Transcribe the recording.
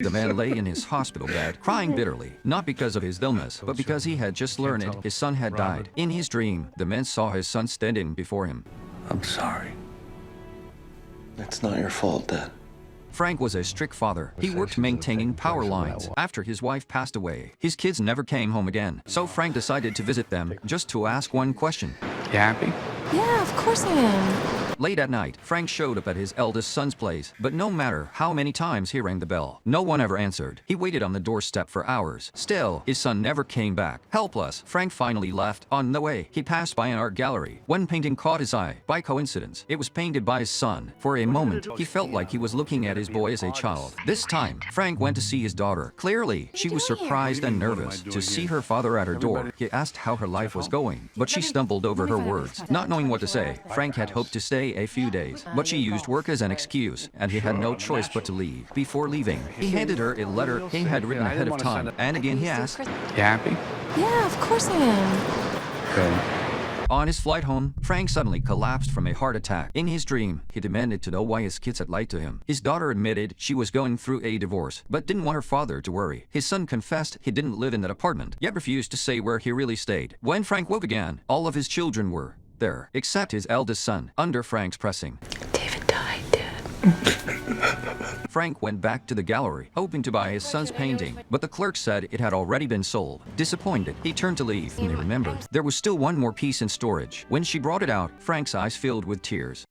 The man lay in his hospital bed, crying bitterly, not because of his illness, but because he had just learned his son had died. In his dream, the man saw his son standing before him. I'm sorry. It's not your fault, Dad. Frank was a strict father. He worked maintaining power lines. After his wife passed away, his kids never came home again. So Frank decided to visit them just to ask one question. You happy? Yeah, of course I am. Late at night, Frank showed up at his eldest son's place, but no matter how many times he rang the bell, no one ever answered. He waited on the doorstep for hours. Still, his son never came back. Helpless, Frank finally left. On the way, he passed by an art gallery. One painting caught his eye. By coincidence, it was painted by his son. For a moment, he felt like he was looking at his boy as a child. This time, Frank went to see his daughter. Clearly, she was surprised and nervous to see her father at her door. He asked how her life was going, but she stumbled over her words. Not knowing what to say, Frank had hoped to stay a few days, but she used work as an excuse, and he had no choice but to leave. Before leaving, he handed her a letter he had written ahead of time, and again he asked, You happy? Yeah, of course I am. Good. On his flight home, Frank suddenly collapsed from a heart attack. In his dream, he demanded to know why his kids had lied to him. His daughter admitted she was going through a divorce, but didn't want her father to worry. His son confessed he didn't live in that apartment, yet refused to say where he really stayed. When Frank woke again, all of his children were there, except his eldest son, under Frank's pressing. David died, Dad. Frank went back to the gallery, hoping to buy his son's painting, but the clerk said it had already been sold. Disappointed, he turned to leave, and he remembered there was still one more piece in storage. When she brought it out, Frank's eyes filled with tears.